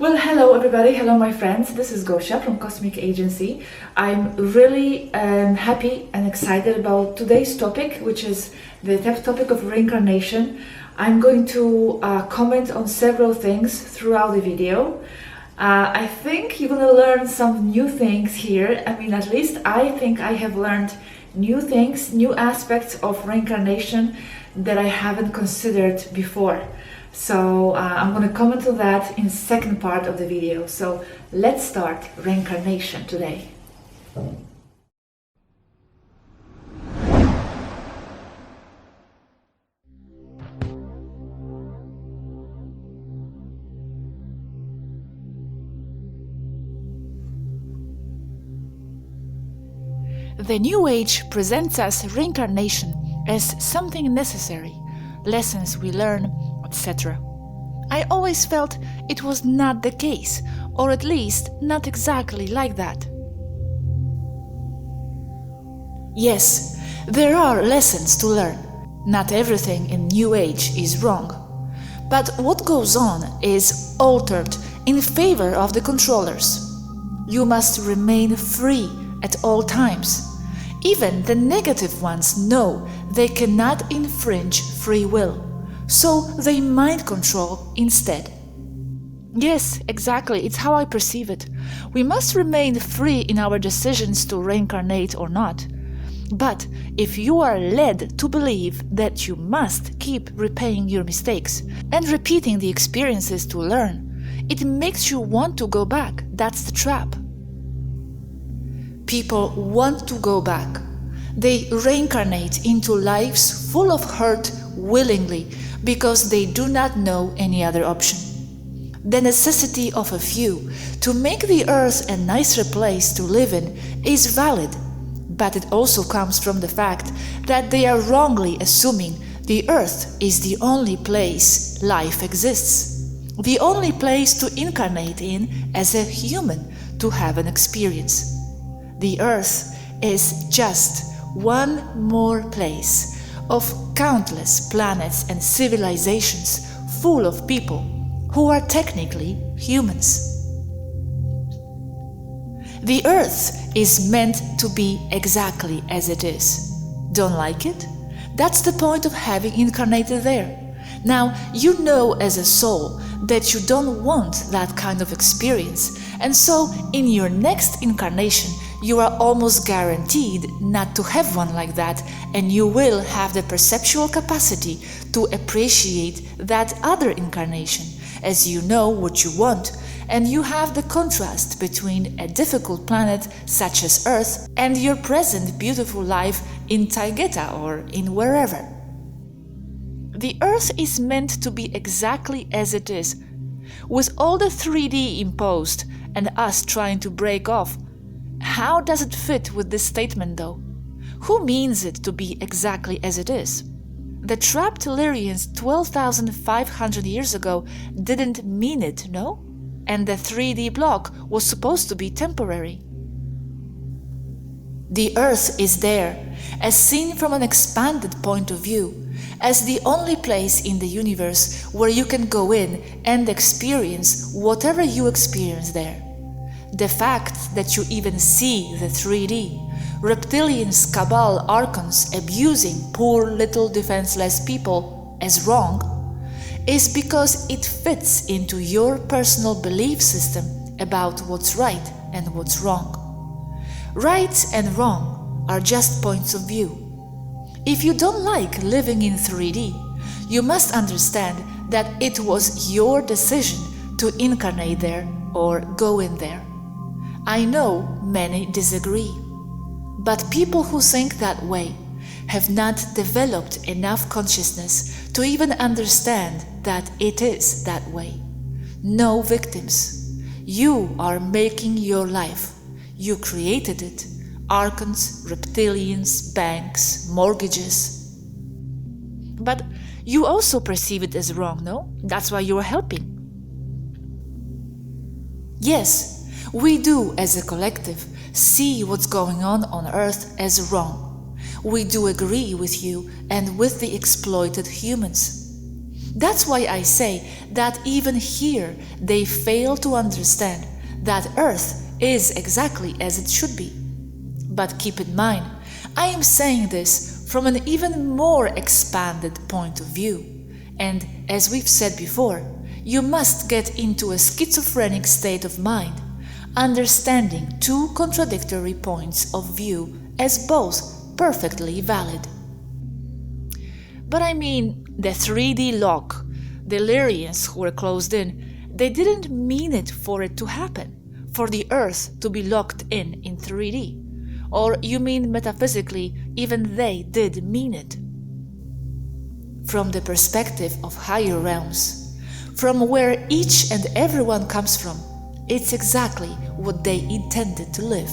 Well, hello everybody, hello my friends, this is Gosha from Cosmic Agency. I'm really happy and excited about today's topic, which is the topic of reincarnation. I'm going to comment on several things throughout the video. I think you're going to learn some new things here. I mean, at least I think I have learned new things, new aspects of reincarnation that I haven't considered before. So I'm going to comment on that in the second part of the video. So let's start reincarnation today. The New Age presents us reincarnation as something necessary, lessons we learn, etc. I always felt it was not the case, or at least not exactly like that. Yes, there are lessons to learn. Not everything in New Age is wrong. But what goes on is altered in favor of the controllers. You must remain free at all times. Even the negative ones know they cannot infringe free will. So they mind control instead. Yes, exactly, it's how I perceive it. We must remain free in our decisions to reincarnate or not. But if you are led to believe that you must keep repaying your mistakes and repeating the experiences to learn, it makes you want to go back. That's the trap. People want to go back. They reincarnate into lives full of hurt willingly, because they do not know any other option. The necessity of a few to make the earth a nicer place to live in is valid, but it also comes from the fact that they are wrongly assuming the earth is the only place life exists, the only place to incarnate in as a human to have an experience. The earth is just one more place of countless planets and civilizations full of people who are technically humans. The Earth is meant to be exactly as it is. Don't like it? That's the point of having incarnated there. Now, you know as a soul that you don't want that kind of experience, and so in your next incarnation you are almost guaranteed not to have one like that, and you will have the perceptual capacity to appreciate that other incarnation, as you know what you want, and you have the contrast between a difficult planet such as Earth and your present beautiful life in Taygeta or in wherever. The Earth is meant to be exactly as it is, with all the 3D imposed and us trying to break off. How does it fit with this statement though? Who means it to be exactly as it is? The trapped Lyrians 12,500 years ago didn't mean it, no? And the 3D block was supposed to be temporary. The Earth is there, as seen from an expanded point of view, as the only place in the universe where you can go in and experience whatever you experience there. The fact that you even see the 3D, reptilians, cabal, archons abusing poor little defenseless people as wrong, is because it fits into your personal belief system about what's right and what's wrong. Right and wrong are just points of view. If you don't like living in 3D, you must understand that it was your decision to incarnate there or go in there. I know many disagree, but people who think that way have not developed enough consciousness to even understand that it is that way. No victims. You are making your life. You created it. Archons, reptilians, banks, mortgages. But you also perceive it as wrong, no? That's why you are helping. Yes, we do as a collective see what's going on Earth as wrong. We do agree with you and with the exploited humans. That's why I say that even here they fail to understand that Earth is exactly as it should be. But keep in mind, I am saying this from an even more expanded point of view. And as we've said before, you must get into a schizophrenic state of mind, understanding two contradictory points of view as both perfectly valid. But I mean, the 3D lock, the Illyrians who were closed in, they didn't mean it for it to happen, for the Earth to be locked in 3D. Or you mean metaphysically, even they did mean it? From the perspective of higher realms, from where each and everyone comes from, it's exactly what they intended to live.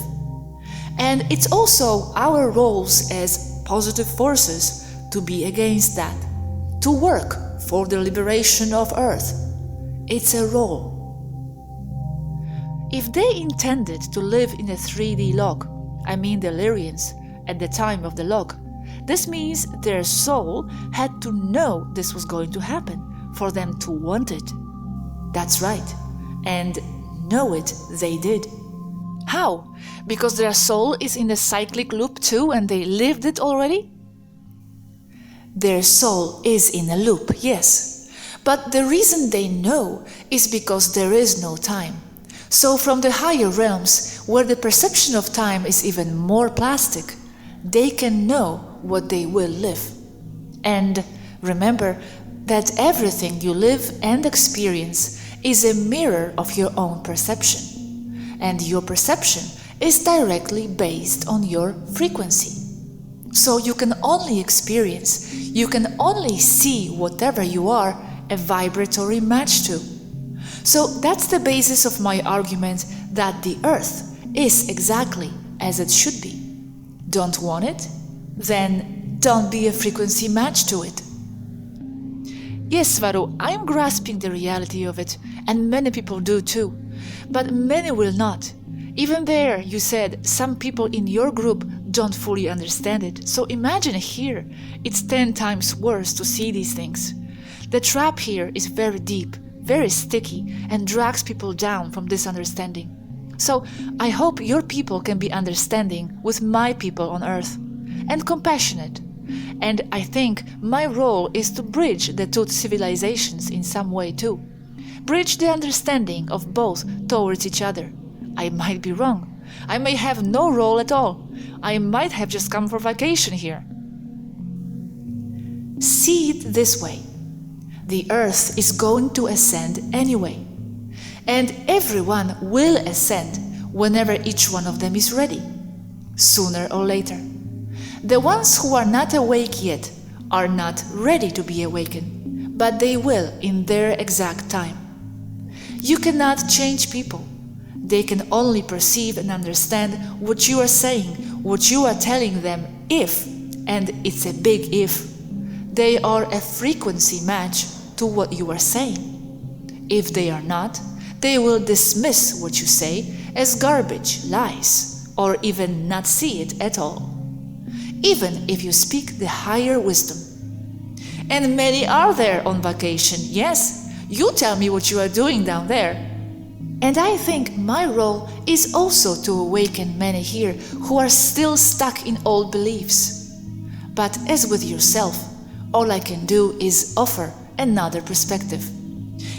And it's also our roles as positive forces to be against that, to work for the liberation of Earth. It's a role. If they intended to live in a 3D log, I mean the Illyrians, at the time of the log, this means their soul had to know this was going to happen for them to want it. That's right, and know it they did. How? Because their soul is in the cyclic loop too and they lived it already? Their soul is in a loop, yes. But the reason they know is because there is no time. So from the higher realms, where the perception of time is even more plastic, they can know what they will live. And remember that everything you live and experience is a mirror of your own perception. And your perception is directly based on your frequency. So you can only experience, you can only see whatever you are a vibratory match to. So that's the basis of my argument that the Earth is exactly as it should be. Don't want it? Then don't be a frequency match to it. Yes, Swaruu, I am grasping the reality of it, and many people do too. But many will not. Even there, you said, some people in your group don't fully understand it. So imagine here, it's 10 times worse to see these things. The trap here is very deep, very sticky, and drags people down from this understanding. So I hope your people can be understanding with my people on Earth, and compassionate. And I think my role is to bridge the two civilizations in some way too. Bridge the understanding of both towards each other. I might be wrong. I may have no role at all. I might have just come for vacation here. See it this way. The Earth is going to ascend anyway. And everyone will ascend whenever each one of them is ready, sooner or later. The ones who are not awake yet are not ready to be awakened, but they will in their exact time. You cannot change people. They can only perceive and understand what you are saying, what you are telling them if, and it's a big if, they are a frequency match to what you are saying. If they are not, they will dismiss what you say as garbage, lies, or even not see it at all, even if you speak the higher wisdom. And many are there on vacation, yes, you tell me what you are doing down there. And I think my role is also to awaken many here who are still stuck in old beliefs. But as with yourself, all I can do is offer another perspective.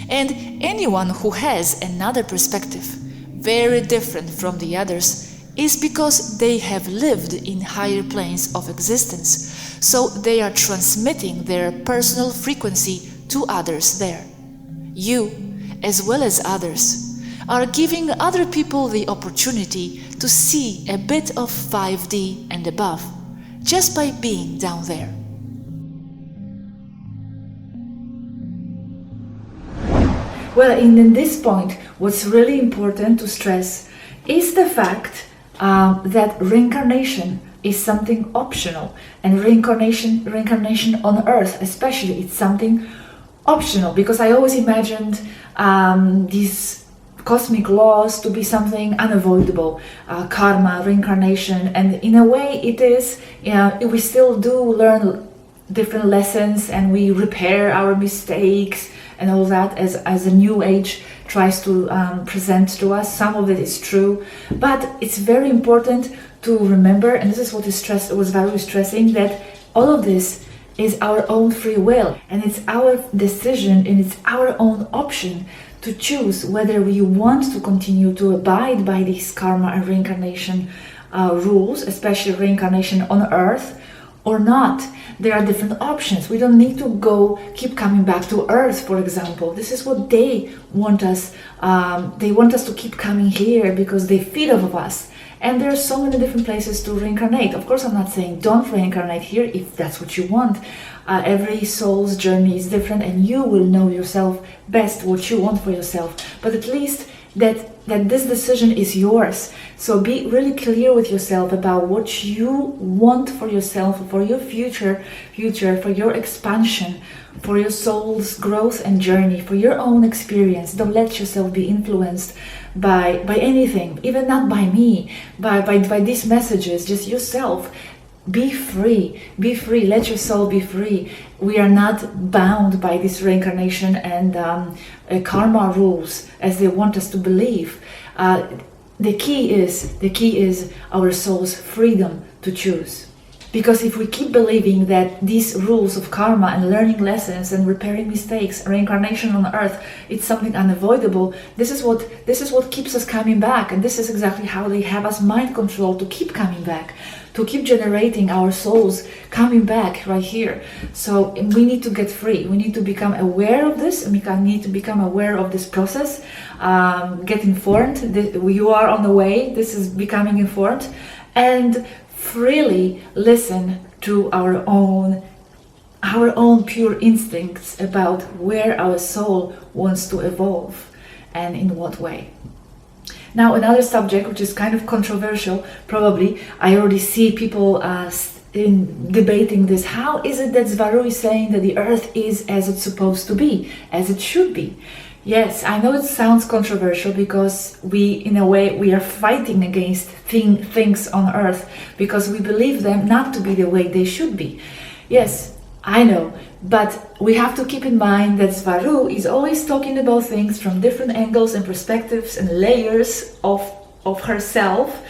And anyone who has another perspective, very different from the others, is because they have lived in higher planes of existence, so they are transmitting their personal frequency to others there. You, as well as others, are giving other people the opportunity to see a bit of 5D and above, just by being down there. Well, in this point, what's really important to stress is the fact that reincarnation is something optional, and reincarnation on Earth especially, it's something optional, because I always imagined these cosmic laws to be something unavoidable, karma, reincarnation, and in a way it is. We still do learn different lessons and we repair our mistakes and all that, as a new age tries to present to us. Some of it is true, but it's very important to remember, and this is what Swaruu is stressing, that all of this is our own free will, and it's our decision and it's our own option to choose whether we want to continue to abide by these karma and reincarnation rules, especially reincarnation on Earth, or not. There are different options. We don't need to keep coming back to Earth, for example. This is what they want us. They want us to keep coming here because they feed off of us. And there are so many different places to reincarnate. Of course, I'm not saying don't reincarnate here if that's what you want. Every soul's journey is different, and you will know yourself best what you want for yourself. But at least that this decision is yours. So be really clear with yourself about what you want for yourself, for your future, for your expansion, for your soul's growth and journey, for your own experience. Don't let yourself be influenced by anything, even not by me, by these messages. Just yourself. Be free, let your soul be free. We are not bound by this reincarnation and karma rules as they want us to believe. The key is our soul's freedom to choose. Because if we keep believing that these rules of karma and learning lessons and repairing mistakes, reincarnation on Earth, it's something unavoidable, this is what keeps us coming back, and this is exactly how they have us mind controlled to keep coming back, to keep generating our souls coming back right here. So we need to get free. We need to become aware of this, and we need to become aware of this process. Get informed. You are on the way. This is becoming informed, and freely listen to our own pure instincts about where our soul wants to evolve and in what way. Now, another subject which is kind of controversial, probably, I already see people debating this. How is it that Swaruu is saying that the Earth is as it's supposed to be, as it should be? Yes, I know it sounds controversial because in a way, we are fighting against things on Earth because we believe them not to be the way they should be. Yes, I know, but we have to keep in mind that Swaruu is always talking about things from different angles and perspectives and layers of herself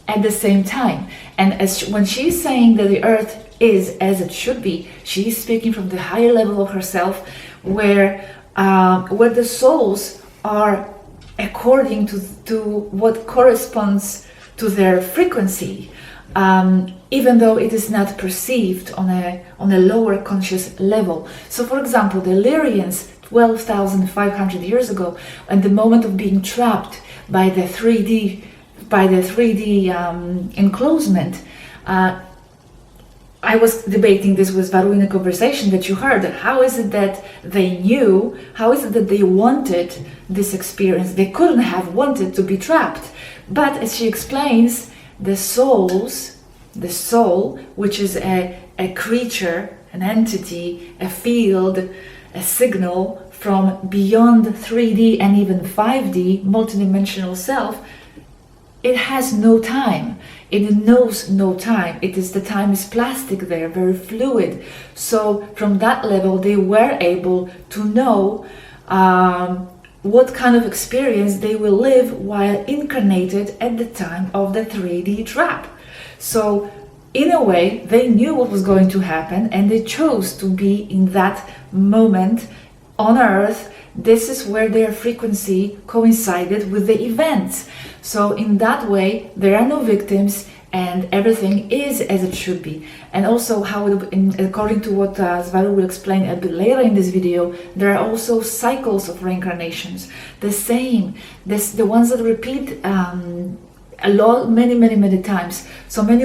at the same time. And when she's saying that the Earth is as it should be, she's speaking from the higher level of herself where the souls are according to what corresponds to their frequency, even though it is not perceived on a lower conscious level. So, for example, the Illyrians 12,500 years ago, at the moment of being trapped by the 3D enclosement, I was debating this with Swaruu in a conversation that you heard. How is it that they knew? How is it that they wanted this experience? They couldn't have wanted to be trapped. But as she explains, the soul, which is a creature, an entity, a field, a signal from beyond 3D and even 5D, multidimensional self, it has no time. It knows no time. The time is plastic there, very fluid. So from that level, they were able to know what kind of experience they will live while incarnated at the time of the 3D trap. So in a way, they knew what was going to happen, and they chose to be in that moment on Earth. This is where their frequency coincided with the events. So in that way, there are no victims and everything is as it should be. And also, according to what Swaruu will explain a bit later in this video, there are also cycles of reincarnations. The same, the ones that repeat many times. So in many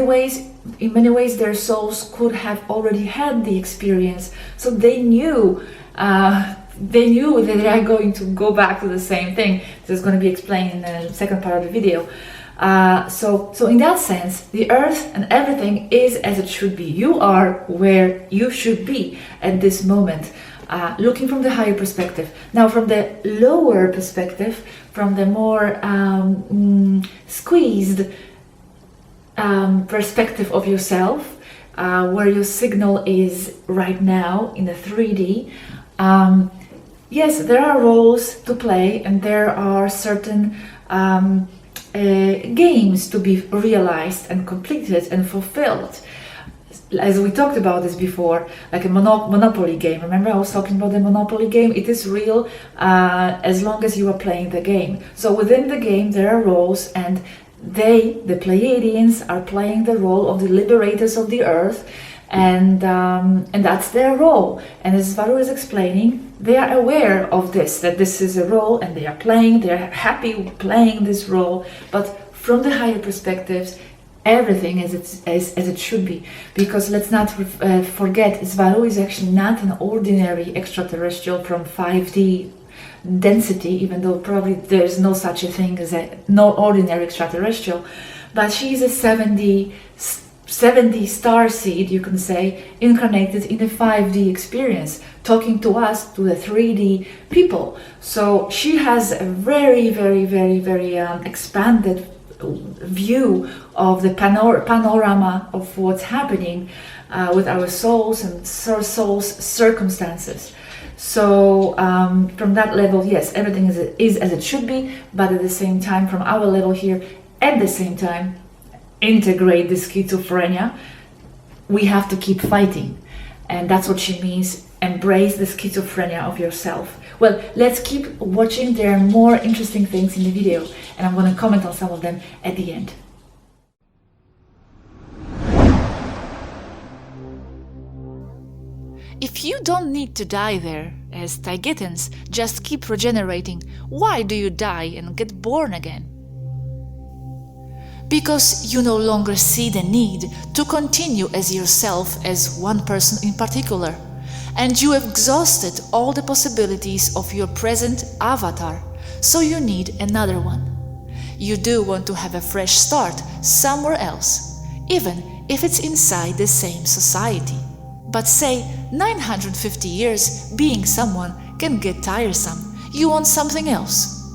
ways, their souls could have already had the experience. So they knew that they are going to go back to the same thing. This is going to be explained in the second part of the video. So in that sense, the Earth and everything is as it should be. You are where you should be at this moment, looking from the higher perspective. Now, from the lower perspective, from the more squeezed perspective of yourself, where your signal is right now in the 3D. Yes, there are roles to play, and there are certain games to be realized and completed and fulfilled. As we talked about this before, like a Monopoly game. Remember I was talking about the Monopoly game? It is real as long as you are playing the game. So within the game there are roles, and they, the Pleiadians, are playing the role of the liberators of the earth, and that's their role. And as Swaruu is explaining, they are aware of this, that this is a role, and they're happy playing this role, but from the higher perspectives, everything as it should be. Because let's not forget, Swaruu is actually not an ordinary extraterrestrial from 5D density, even though probably there's no such a thing as no ordinary extraterrestrial, but she's a 70 star seed, you can say, incarnated in a 5D experience, talking to us, to the 3D people. So she has a very, very, very, very expanded view of the panorama of what's happening with our souls and souls' circumstances. So from that level, yes, everything is as it should be, but at the same time, from our level here, at the same time, integrate the schizophrenia. We have to keep fighting, and that's what she means. Embrace the schizophrenia of yourself. Well, let's keep watching. There are more interesting things in the video, and I'm going to comment on some of them at the end. If you don't need to die there, as Taygetans just keep regenerating, why do you die and get born again? Because you no longer see the need to continue as yourself, as one person in particular, and you have exhausted all the possibilities of your present avatar, so you need another one. You do want to have a fresh start somewhere else, even if it's inside the same society. But say 950 years being someone can get tiresome. You want something else.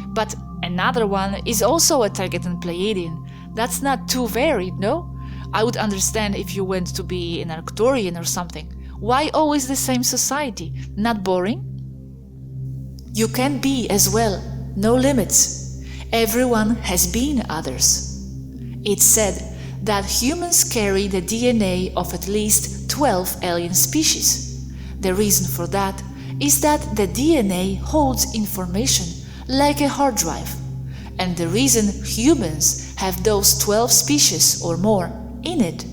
But another one is also a Taygeta Pleiadian. That's not too varied, no? I would understand if you went to be an Arcturian or something. Why always the same society? Not boring? You can be as well, no limits. Everyone has been others. It's said that humans carry the DNA of at least 12 alien species. The reason for that is that the DNA holds information like a hard drive, and the reason humans have those 12 species or more in it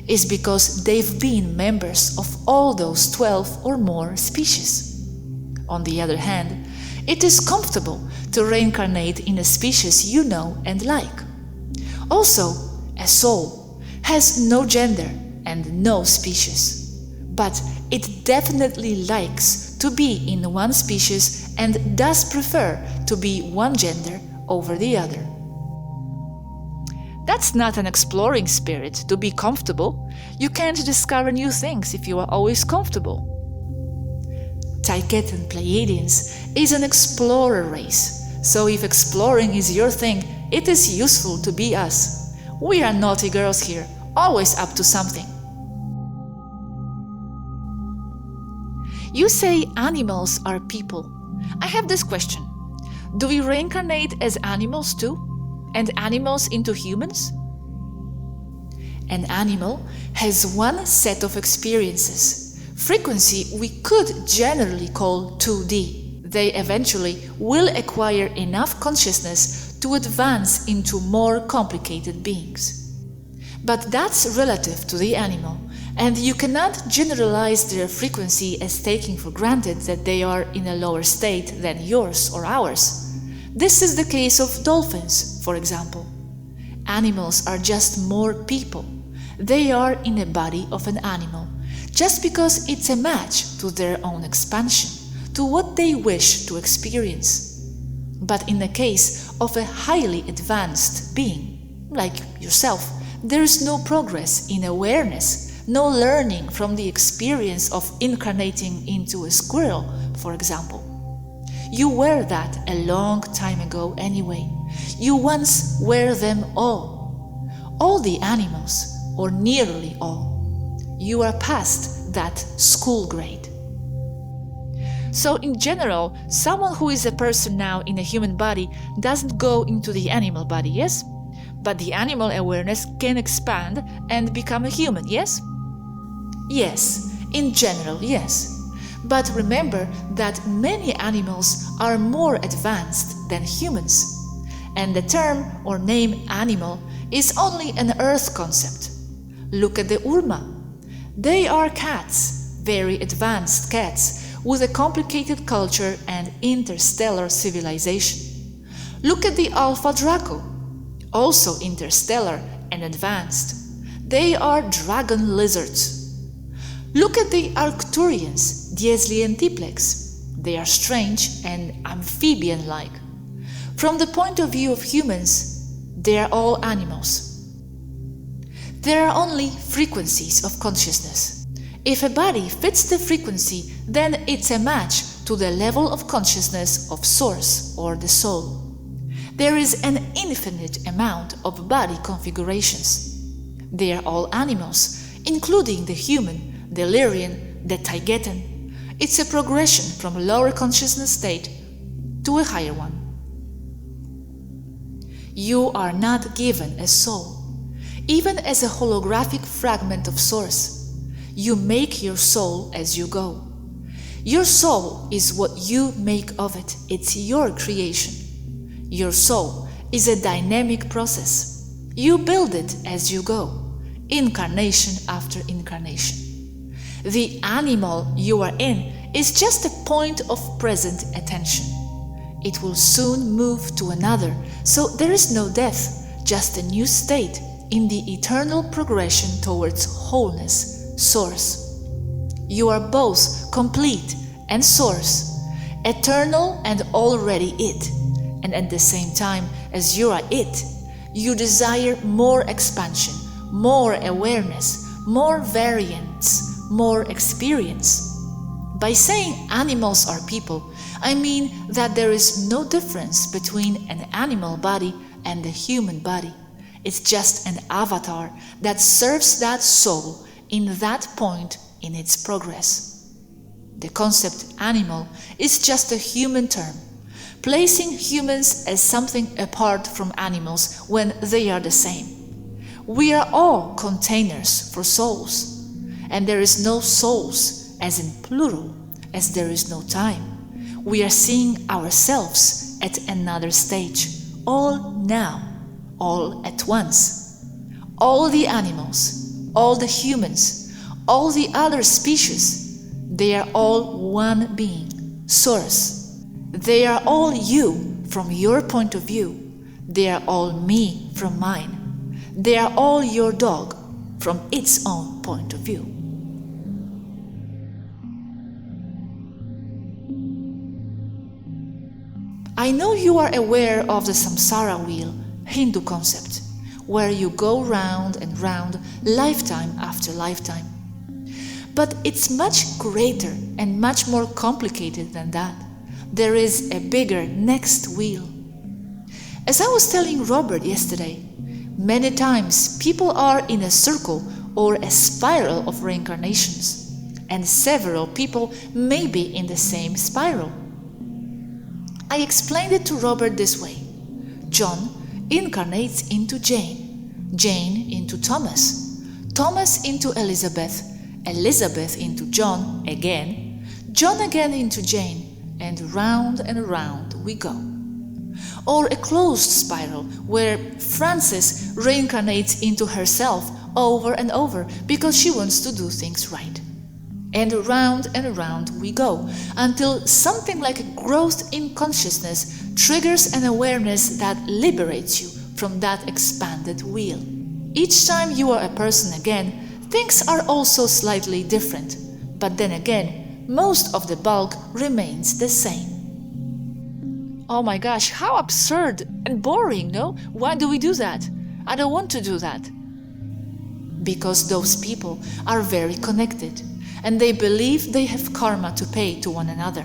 is because they've been members of all those 12 or more species. On the other hand, it is comfortable to reincarnate in a species you know and like. Also, a soul has no gender and no species, but it definitely likes to be in one species and does prefer to be one gender over the other. That's not an exploring spirit to be comfortable. You can't discover new things if you are always comfortable. Taygeta Pleiadians is an explorer race, so if exploring is your thing, it is useful to be us. We are naughty girls here, always up to something. You say animals are people. I have this question. Do we reincarnate as animals too? And animals into humans? An animal has one set of experiences. Frequency we could generally call 2D. They eventually will acquire enough consciousness to advance into more complicated beings. But that's relative to the animal, and you cannot generalize their frequency as taking for granted that they are in a lower state than yours or ours. This is the case of dolphins, for example. Animals are just more people. They are in a body of an animal, just because it's a match to their own expansion, to what they wish to experience. But in the case of a highly advanced being, like yourself, there is no progress in awareness, no learning from the experience of incarnating into a squirrel, for example. You were that a long time ago anyway. You once were them all. All the animals, or nearly all. You are past that school grade. So in general, someone who is a person now in a human body doesn't go into the animal body, yes? But the animal awareness can expand and become a human, yes? Yes, in general, yes. But remember that many animals are more advanced than humans, and the term or name animal is only an earth concept. Look at the Urma. They are cats, very advanced cats, with a complicated culture and interstellar civilization. Look at the Alpha Draco, also interstellar and advanced. They are dragon lizards. Look at the Arcturians, Diesli and Tiplex. They are strange and amphibian-like. From the point of view of humans, they are all animals. There are only frequencies of consciousness. If a body fits the frequency, then it's a match to the level of consciousness of Source or the Soul. There is an infinite amount of body configurations. They are all animals, including the human, the Lyrian, the Taygetan. It's a progression from a lower consciousness state to a higher one. You are not given a soul, even as a holographic fragment of Source. You make your soul as you go. Your soul is what you make of it. It's your creation. Your soul is a dynamic process. You build it as you go, incarnation after incarnation. The animal you are in is just a point of present attention. It will soon move to another, so there is no death, just a new state in the eternal progression towards wholeness, Source. You are both complete and Source, eternal and already it, and at the same time as you are it, you desire more expansion, more awareness, more variance, more experience. By saying animals are people, I mean that there is no difference between an animal body and a human body. It's just an avatar that serves that soul in that point in its progress. The concept animal is just a human term, placing humans as something apart from animals when they are the same. We are all containers for souls, and there is no souls as in plural, as there is no time. We are seeing ourselves at another stage, all now, all at once. All the animals, all the humans, all the other species, they are all one being, Source. They are all you from your point of view. They are all me from mine. They are all your dog from its own point of view. I know you are aware of the Samsara Wheel, Hindu concept, where you go round and round, lifetime after lifetime. But it's much greater and much more complicated than that. There is a bigger next wheel. As I was telling Robert yesterday, many times people are in a circle or a spiral of reincarnations, and several people may be in the same spiral. I explained it to Robert this way. John incarnates into Jane, Jane into Thomas, Thomas into Elizabeth, Elizabeth into John again into Jane, and round we go. Or a closed spiral where Frances reincarnates into herself over and over because she wants to do things right. And round we go until something like a growth in consciousness triggers an awareness that liberates you from that expanded wheel. Each time you are a person again, things are also slightly different, but then again, most of the bulk remains the same. Oh my gosh, how absurd and boring, no? Why do we do that? I don't want to do that. Because those people are very connected, and they believe they have karma to pay to one another.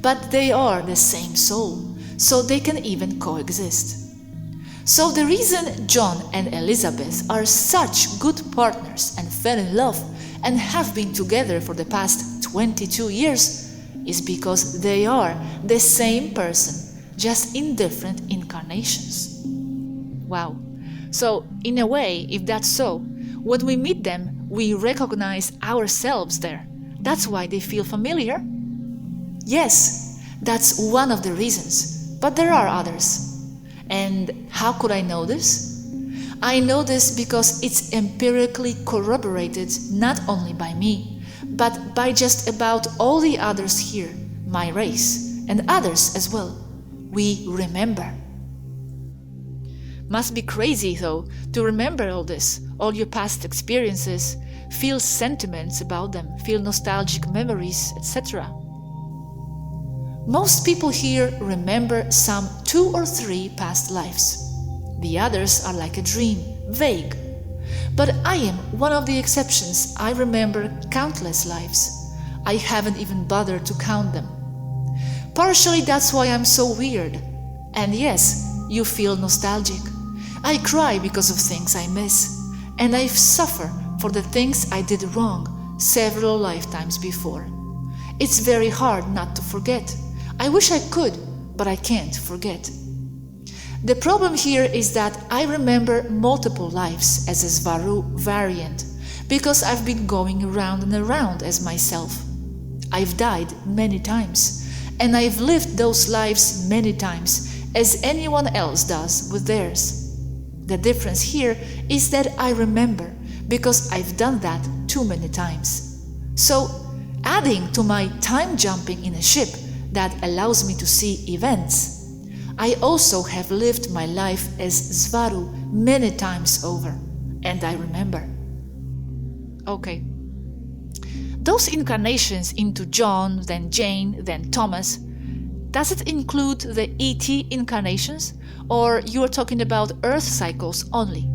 But they are the same soul, so they can even coexist. So the reason John and Elizabeth are such good partners and fell in love and have been together for the past 22 years is because they are the same person, just in different incarnations. Wow. So, in a way, if that's so, when we meet them, we recognize ourselves there. That's why they feel familiar? Yes, that's one of the reasons, but there are others. And how could I know this? I know this because it's empirically corroborated not only by me, but by just about all the others here, my race, and others as well. We remember. Must be crazy, though, to remember all this, all your past experiences, feel sentiments about them, feel nostalgic memories, etc. Most people here remember some 2 or 3 past lives. The others are like a dream, vague. But I am one of the exceptions. I remember countless lives. I haven't even bothered to count them. Partially that's why I'm so weird. And yes, you feel nostalgic. I cry because of things I miss. And I suffer for the things I did wrong several lifetimes before. It's very hard not to forget. I wish I could, but I can't forget. The problem here is that I remember multiple lives as a Swaruu variant, because I've been going around and around as myself. I've died many times, and I've lived those lives many times, as anyone else does with theirs. The difference here is that I remember, because I've done that too many times. So, adding to my time jumping in a ship that allows me to see events, I also have lived my life as Swaruu many times over, and I remember. Okay. Those incarnations into John, then Jane, then Thomas, does it include the ET incarnations, or you are talking about Earth cycles only?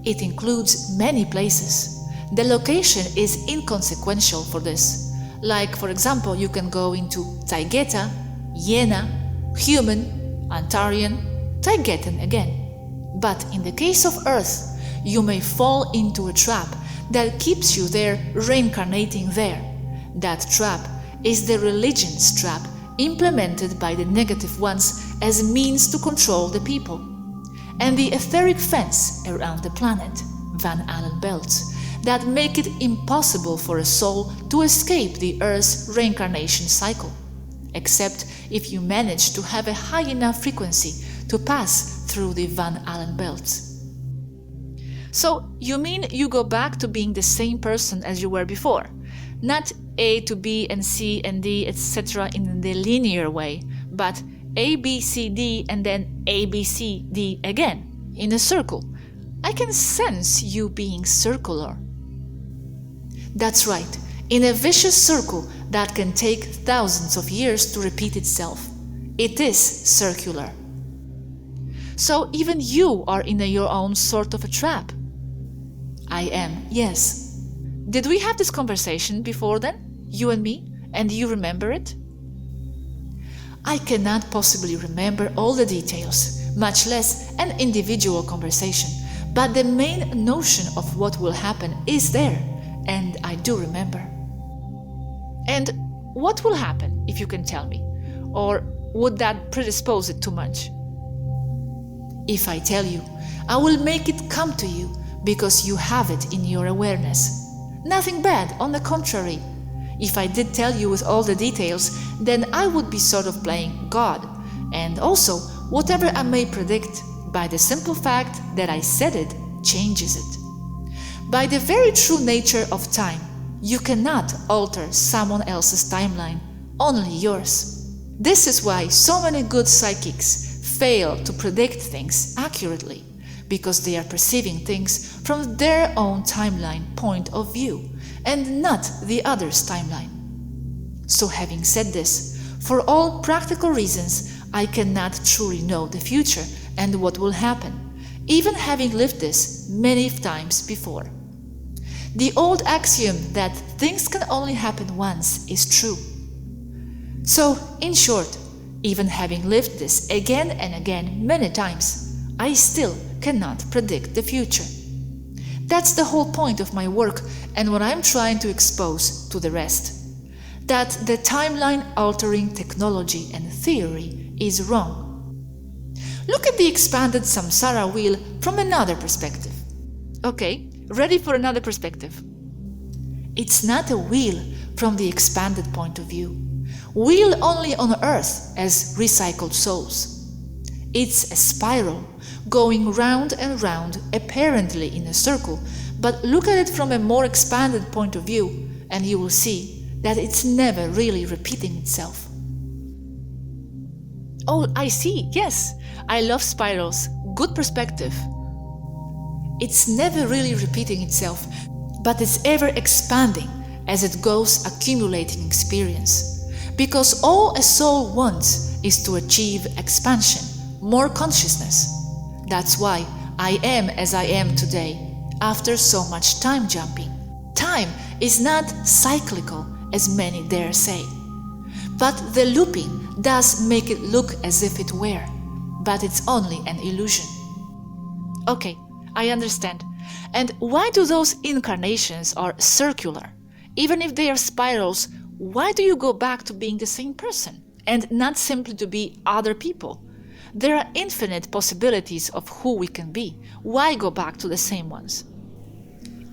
It includes many places. The location is inconsequential for this. Like, for example, you can go into Taygeta, Yena, Human, Antarian, Taygetan again. But in the case of Earth, you may fall into a trap that keeps you there, reincarnating there. That trap is the religion's trap, implemented by the negative ones as a means to control the people. And the etheric fence around the planet, Van Allen belts, that make it impossible for a soul to escape the Earth's reincarnation cycle, except if you manage to have a high enough frequency to pass through the Van Allen belts. So, you mean you go back to being the same person as you were before? Not A to B and C and D, etc. in the linear way, but A, B, C, D and then A, B, C, D again, in a circle. I can sense you being circular. That's right, in a vicious circle that can take thousands of years to repeat itself. It is circular. So even you are in your own sort of a trap. I am, yes. Did we have this conversation before then, you and me, and you remember it? I cannot possibly remember all the details, much less an individual conversation, but the main notion of what will happen is there, and I do remember. And what will happen, if you can tell me? Or would that predispose it too much? If I tell you, I will make it come to you because you have it in your awareness. Nothing bad, on the contrary. If I did tell you with all the details, then I would be sort of playing God. And also, whatever I may predict, by the simple fact that I said it, changes it. By the very true nature of time, you cannot alter someone else's timeline, only yours. This is why so many good psychics fail to predict things accurately, because they are perceiving things from their own timeline point of view, and not the other's timeline. So having said this, for all practical reasons, I cannot truly know the future and what will happen, even having lived this many times before. The old axiom that things can only happen once is true. So, in short, Even having lived this again and again many times, I still cannot predict the future. That's the whole point of my work and what I'm trying to expose to the rest. That the timeline-altering technology and theory is wrong. Look at the expanded Samsara Wheel from another perspective. Okay, ready for another perspective? It's not a wheel from the expanded point of view. Wheel only on Earth as recycled souls. It's a spiral, going round and round, apparently in a circle, but look at it from a more expanded point of view and you will see that it's never really repeating itself. Oh, I see, yes, I love spirals, good perspective. It's never really repeating itself, but it's ever expanding as it goes accumulating experience. Because all a soul wants is to achieve expansion, more consciousness. That's why I am as I am today, after so much time jumping. Time is not cyclical, as many dare say. But the looping does make it look as if it were, but it's only an illusion. Okay, I understand. And why do those incarnations are circular? Even if they are spirals, why do you go back to being the same person and not simply to be other people? There are infinite possibilities of who we can be. Why go back to the same ones?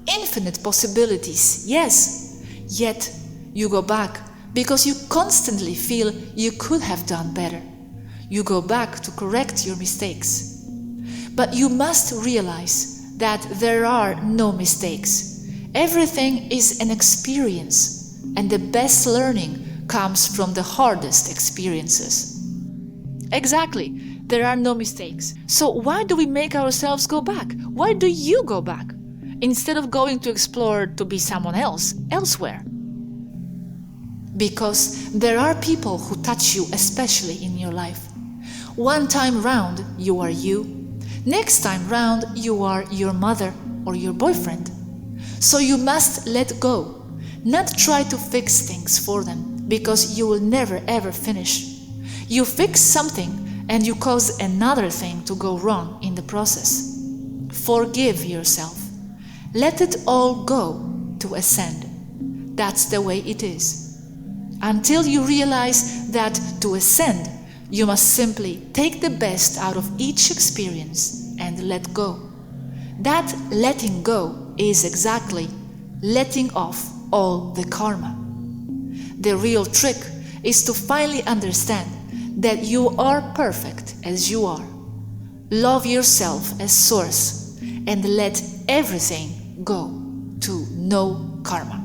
Infinite possibilities, yes. Yet you go back because you constantly feel you could have done better. You go back to correct your mistakes. But you must realize that there are no mistakes. Everything is an experience, and the best learning comes from the hardest experiences. Exactly, there are no mistakes. So why do we make ourselves go back? Why do you go back? Instead of going to explore to be someone else, elsewhere. Because there are people who touch you especially in your life. One time round, you are you. Next time round, you are your mother or your boyfriend. So you must let go, not try to fix things for them, because you will never ever finish. You fix something and you cause another thing to go wrong in the process. Forgive yourself. Let it all go to ascend. That's the way it is. Until you realize that to ascend, you must simply take the best out of each experience and let go. That letting go is exactly letting off all the karma. The real trick is to finally understand that you are perfect as you are. Love yourself as source and let everything go to no karma.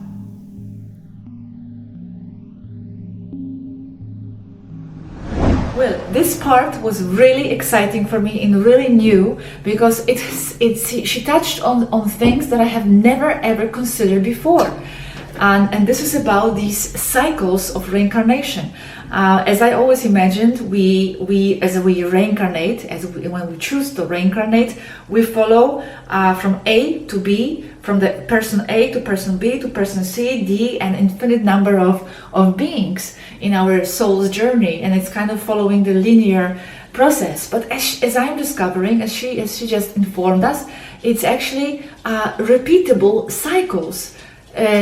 Well, this part was really exciting for me and really new because she touched on things that I have never ever considered before. And this is about these cycles of reincarnation. As I always imagined, as we reincarnate, when we choose to reincarnate, we follow from A to B, from the person A to person B to person C, D, an infinite number of beings in our soul's journey, and it's kind of following the linear process. But as I'm discovering, as she just informed us, it's actually repeatable cycles.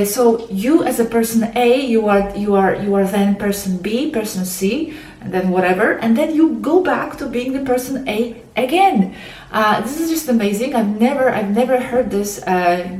So you as a person A, you are then person B, person C, and then whatever, and then you go back to being the person A again. This is just amazing. I've never heard this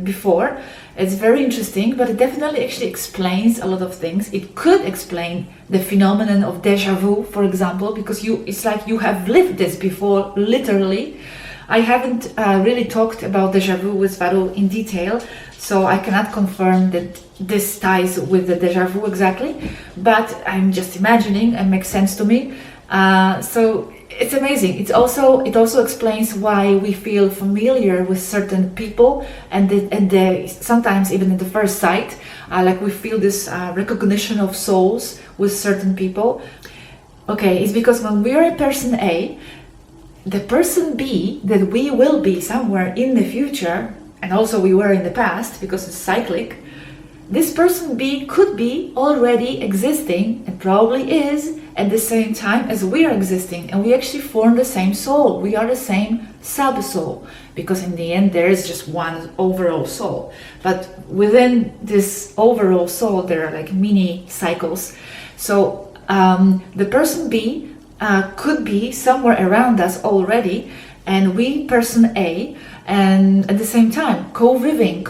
before. It's very interesting, but it definitely actually explains a lot of things. It could explain the phenomenon of déjà vu, for example, because it's like you have lived this before, literally. I haven't really talked about déjà vu with Swaruu in detail, so I cannot confirm that this ties with the déjà vu exactly, but I'm just imagining, it makes sense to me. So it's amazing. It also explains why we feel familiar with certain people, and sometimes even at the first sight, like we feel this recognition of souls with certain people. Okay, it's because when we are a person A, the person B that we will be somewhere in the future, and also we were in the past because it's cyclic, this person B could be already existing, and probably is, at the same time as we are existing, and we actually form the same soul. We are the same sub-soul, because in the end there is just one overall soul. But within this overall soul there are like mini cycles. So the person B could be somewhere around us already, and we, person A, and at the same time co-living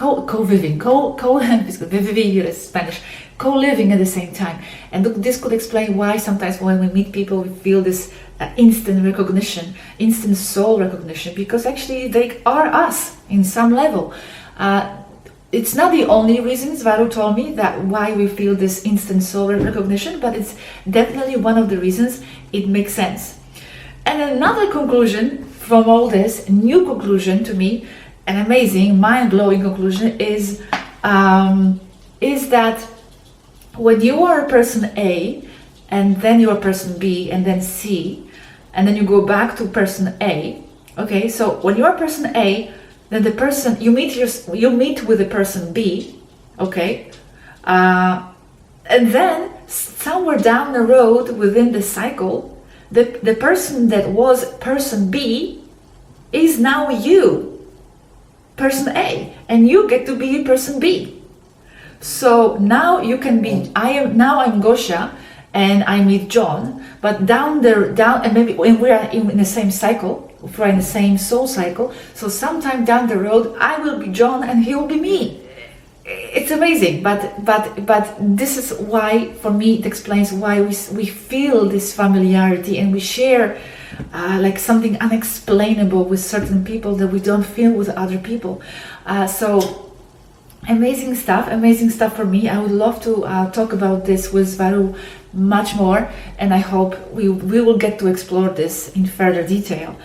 Spanish, co-living at the same time. And this could explain why sometimes when we meet people we feel this instant recognition, instant soul recognition, because actually they are us in some level. It's not the only reason. Swaruu told me that why we feel this instant soul recognition, but it's definitely one of the reasons. It makes sense. And another conclusion from all this, a new conclusion to me, an amazing, mind-blowing conclusion, is that when you are a person A, and then you are person B, and then C, and then you go back to person A. Okay, so when you are person A, then the person you meet with the person B. Okay, and then somewhere down the road within the cycle, the person that was person B is now you, person A, and you get to be person B. So now you can be, I'm Gosha and I meet John, but down and maybe when we are in the same cycle, if we're in the same soul cycle, so sometime down the road I will be John and he will be me. It's amazing, but this is why, for me, it explains why we feel this familiarity, and we share like something unexplainable with certain people that we don't feel with other people. So amazing stuff for me. I would love to talk about this with Swaruu much more, and I hope we will get to explore this in further detail.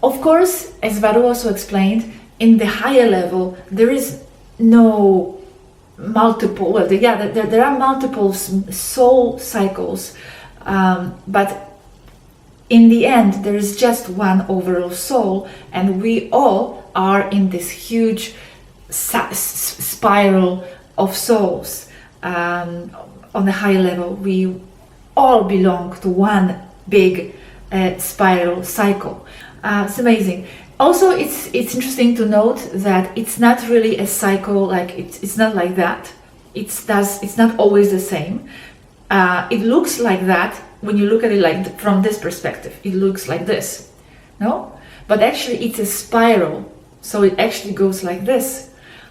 Of course, as Swaruu also explained, in the higher level there is no multiple, well, there are multiple soul cycles, but in the end there is just one overall soul, and we all are in this huge spiral of souls. On the high level we all belong to one big spiral cycle. It's amazing. Also, it's interesting to note that it's not really a cycle, like it's not like that. It's not always the same. It looks like that when you look at it like from this perspective. It looks like this, no? But actually it's a spiral, so it actually goes like this.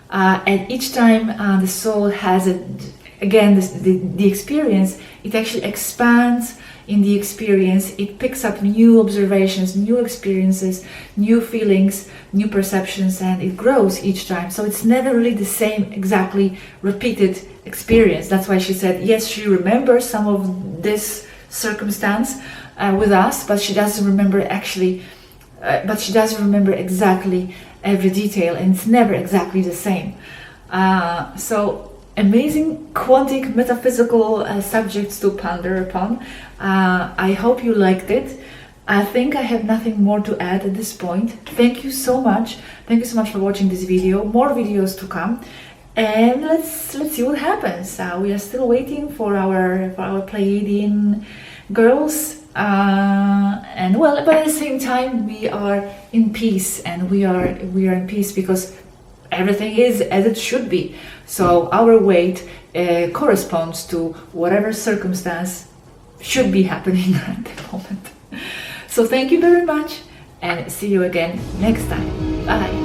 And each time the soul has the experience, it actually expands in the experience. It picks up new observations, new experiences, new feelings, new perceptions, and it grows each time. So it's never really the same exactly repeated experience. That's why she said, yes, she remembers some of this circumstance with us, but she doesn't remember exactly every detail, and it's never exactly the same. So amazing quantic metaphysical subjects to ponder upon. I hope you liked it. I think I have nothing more to add at this point. Thank you so much. Thank you so much for watching this video. More videos to come, and let's see what happens. We are still waiting for our Pleiadian girls, and well, but at the same time we are in peace, and we are in peace because everything is as it should be. So our weight corresponds to whatever circumstance should be happening at the moment. So thank you very much, and see you again next time. Bye.